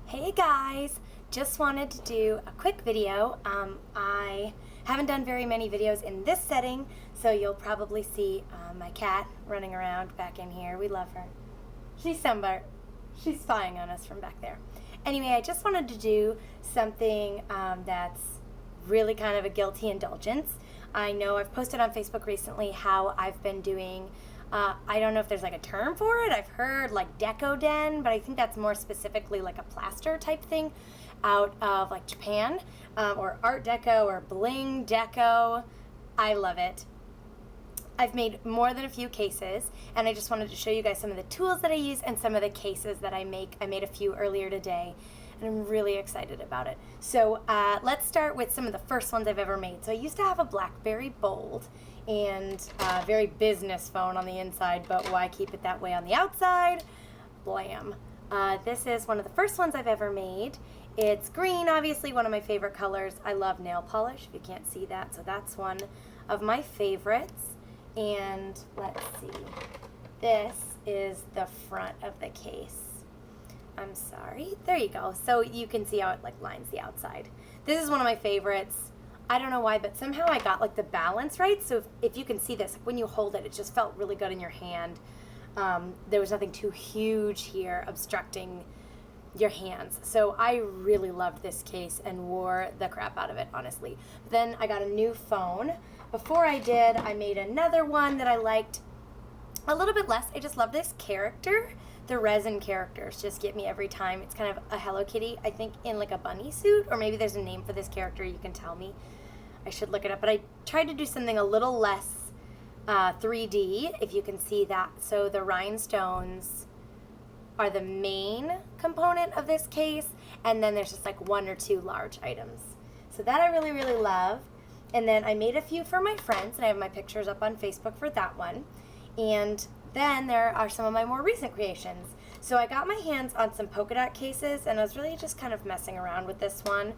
Hey guys, just wanted to do a quick video. I haven't done very many videos in this setting, so you'll probably see my cat running around back in here. We love her. She's spying on us from back there. Anyway, I just wanted to do something that's really kind of a guilty indulgence. I know I've posted on Facebook recently how I've been doing I don't know if there's like a term for it. I've heard like deco den, but I think that's more specifically like a plaster type thing out of like Japan, or art deco or bling deco. I love it. I've made more than a few cases, and I just wanted to show you guys some of the tools that I use and some of the cases that I make. I made a few earlier today, and I'm really excited about it. So let's start with some of the first ones I've ever made. So I used to have a BlackBerry Bold and a very business phone on the inside, but why keep it that way on the outside? Blam. This is one of the first ones I've ever made. It's green, obviously one of my favorite colors. I love nail polish, if you can't see that, so that's one of my favorites. And let's see, this is the front of the case. I'm sorry, there you go. So you can see how it like lines the outside. This is one of my favorites. I don't know why, but somehow I got like the balance right. So if you can see this, when you hold it, it just felt really good in your hand. There was nothing too huge here obstructing your hands. So I really loved this case and wore the crap out of it, honestly. Then I got a new phone. Before I did, I made another one that I liked a little bit less. I just love this character. The resin characters just get me every time. It's kind of a Hello Kitty, I think, in like a bunny suit, or maybe there's a name for this character. You can tell me. I should look it up, but I tried to do something a little less 3D, if you can see that. So the rhinestones are the main component of this case, and then there's just like one or two large items. So that I really, really love. And then I made a few for my friends, and I have my pictures up on Facebook for that one. And then there are some of my more recent creations. So I got my hands on some polka dot cases, and I was really just kind of messing around with this one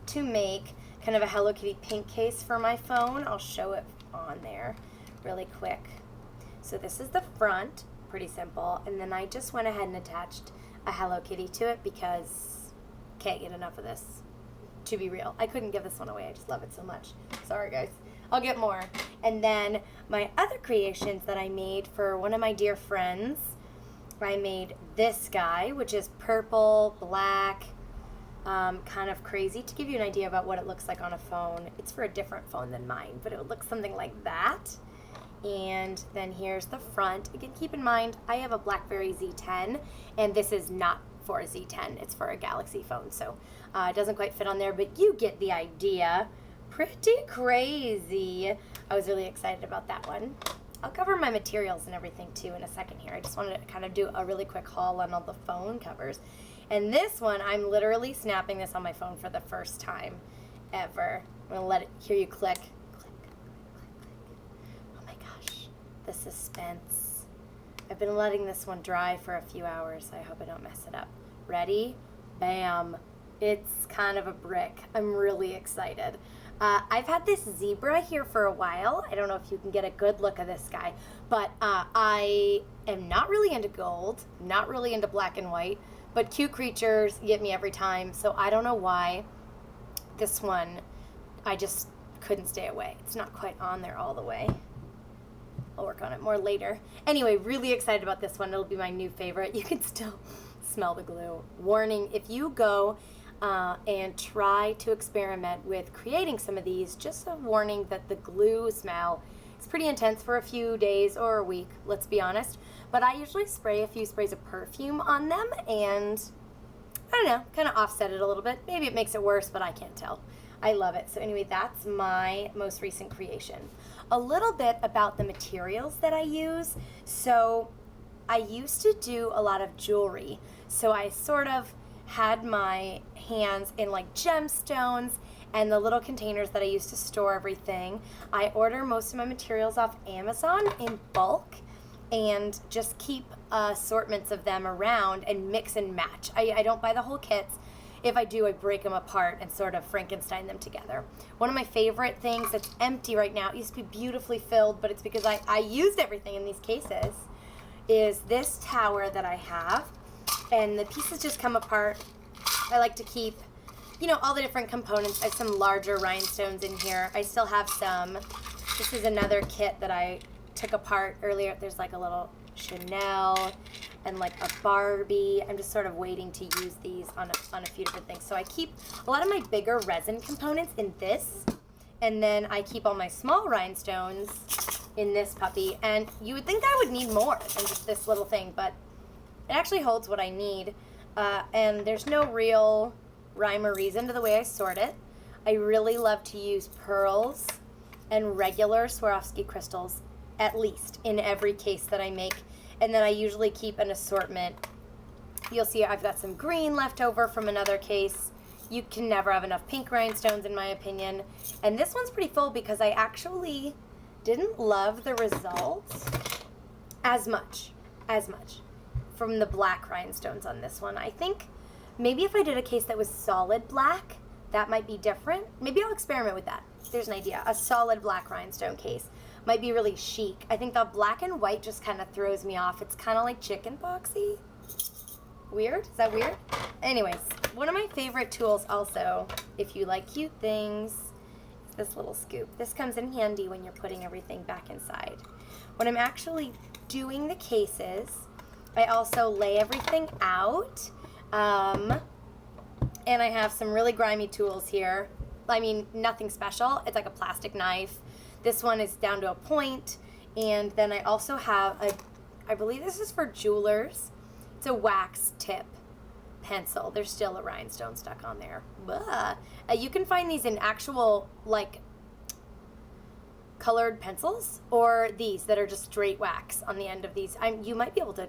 to make kind of a Hello Kitty pink case for my phone. I'll show it on there really quick. So this is the front, pretty simple, and then I just went ahead and attached a Hello Kitty to it because can't get enough of this. To be real, I couldn't give this one away. I just love it so much. Sorry guys, I'll get more. And then my other creations that I made for one of my dear friends, I made this guy, which is purple, black, kind of crazy. To give you an idea about what it looks like on a phone, it's for a different phone than mine, but it would look something like that. And then here's the front. Again, keep in mind, I have a BlackBerry Z10, and this is not for a Z10. It's for a Galaxy phone, so it doesn't quite fit on there, but you get the idea. Pretty crazy. I was really excited about that one. I'll cover my materials and everything too in a second here. I just wanted to kind of do a really quick haul on all the phone covers. And this one, I'm literally snapping this on my phone for the first time ever. I'm gonna let it hear you click. Click, click, click, click. Oh my gosh, the suspense. I've been letting this one dry for a few hours. I hope I don't mess it up. Ready? Bam. It's kind of a brick. I'm really excited. I've had this zebra here for a while. I don't know if you can get a good look of this guy, but I am not really into gold, not really into black and white, but cute creatures get me every time, so I don't know why. This one, I just couldn't stay away. It's not quite on there all the way. I'll work on it more later. Anyway, really excited about this one. It'll be my new favorite. You can still smell the glue. Warning, if you go and try to experiment with creating some of these, just a warning that the glue smell is pretty intense for a few days or a week, let's be honest. But I usually spray a few sprays of perfume on them, and I don't know, kind of offset it a little bit. Maybe it makes it worse, but I can't tell. I love it. So anyway, that's my most recent creation. A little bit about the materials that I use. So I used to do a lot of jewelry. So I sort of had my hands in like gemstones and the little containers that I used to store everything. I order most of my materials off Amazon in bulk and just keep assortments of them around and mix and match. I don't buy the whole kits. If I do, I break them apart and sort of Frankenstein them together. One of my favorite things that's empty right now, it used to be beautifully filled, but it's because I used everything in these cases, is this tower that I have. and the pieces just come apart. I like to keep, you know, all the different components. I have some larger rhinestones in here. I still have some. This is another kit that I took apart earlier. There's like a little Chanel and like a Barbie. I'm just sort of waiting to use these on a few different things. So I keep a lot of my bigger resin components in this, and then I keep all my small rhinestones in this puppy. And you would think I would need more than just this little thing, but it actually holds what I need. And there's no real rhyme or reason to the way I sort it. I really love to use pearls and regular Swarovski crystals, at least, in every case that I make. And then I usually keep an assortment. You'll see I've got some green left over from another case. You can never have enough pink rhinestones, in my opinion. And this one's pretty full because I actually didn't love the results as much from the black rhinestones on this one. I think maybe if I did a case that was solid black, that might be different. Maybe I'll experiment with that. There's an idea. A solid black rhinestone case might be really chic. I think the black and white just kind of throws me off. It's kind of like chicken poxy. Weird? Is that weird? Anyways, one of my favorite tools also, if you like cute things, is this little scoop. This comes in handy when you're putting everything back inside. When I'm actually doing the cases, I also lay everything out. And I have some really grimy tools here. I mean, nothing special. It's like a plastic knife. This one is down to a point. And then I also have I believe this is for jewelers. It's a wax tip pencil. There's still a rhinestone stuck on there. You can find these in actual, like, colored pencils, or these that are just straight wax on the end of these. You might be able to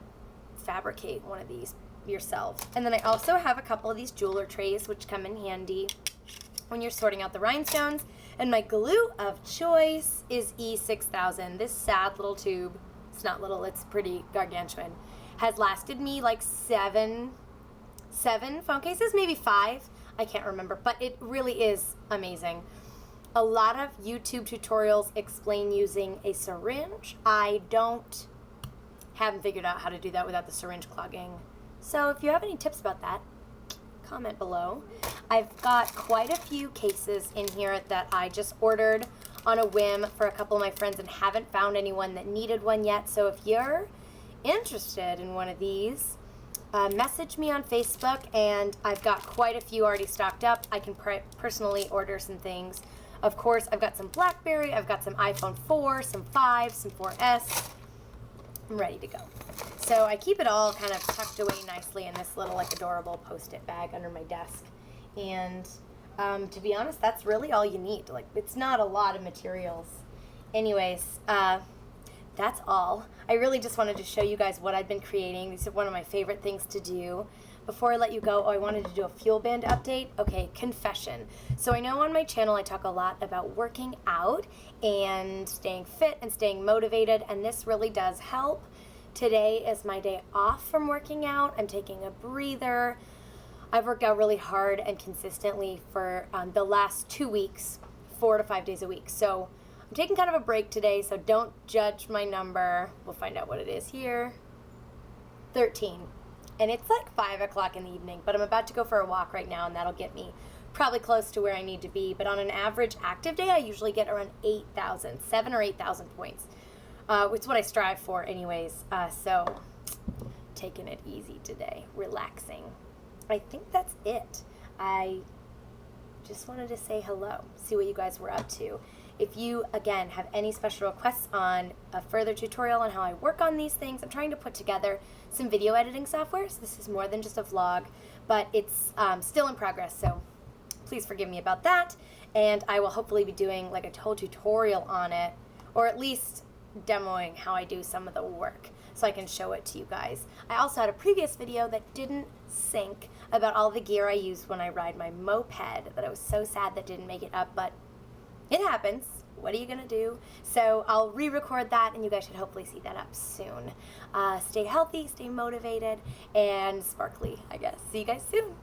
fabricate one of these yourself. And then I also have a couple of these jeweler trays, which come in handy when you're sorting out the rhinestones. And my glue of choice is E6000. This sad little tube, it's not little, it's pretty gargantuan, has lasted me like seven phone cases, maybe 5. I can't remember, but it really is amazing. A lot of YouTube tutorials explain using a syringe. I haven't figured out how to do that without the syringe clogging. So if you have any tips about that, comment below. I've got quite a few cases in here that I just ordered on a whim for a couple of my friends and haven't found anyone that needed one yet. So if you're interested in one of these, message me on Facebook, and I've got quite a few already stocked up. I can personally order some things. Of course, I've got some BlackBerry, I've got some iPhone 4, some 5, some 4S. I'm ready to go. So I keep it all kind of tucked away nicely in this little, like, adorable Post-it bag under my desk. And to be honest, that's really all you need. Like, it's not a lot of materials. Anyways, that's all. I really just wanted to show you guys what I've been creating. These are one of my favorite things to do. Before I let you go, I wanted to do a fuel band update. Okay, confession. So I know on my channel I talk a lot about working out and staying fit and staying motivated, and this really does help. Today is my day off from working out. I'm taking a breather. I've worked out really hard and consistently for the last 2 weeks, 4 to 5 days a week. So I'm taking kind of a break today, so don't judge my number. We'll find out what it is here. 13. And it's like 5 o'clock in the evening, but I'm about to go for a walk right now, and that'll get me probably close to where I need to be. But on an average active day, I usually get around 8,000, 7 or 8,000 points, which is what I strive for anyways. So taking it easy today, relaxing. I think that's it. I just wanted to say hello, see what you guys were up to. If you, again, have any special requests on a further tutorial on how I work on these things, I'm trying to put together some video editing software, so this is more than just a vlog, but it's still in progress, so please forgive me about that. And I will hopefully be doing like a whole tutorial on it, or at least demoing how I do some of the work, so I can show it to you guys. I also had a previous video that didn't sync about all the gear I use when I ride my moped that I was so sad that didn't make it up, but it happens. What are you gonna do? So I'll re-record that, and you guys should hopefully see that up soon. Stay healthy, stay motivated, and sparkly, I guess. See you guys soon.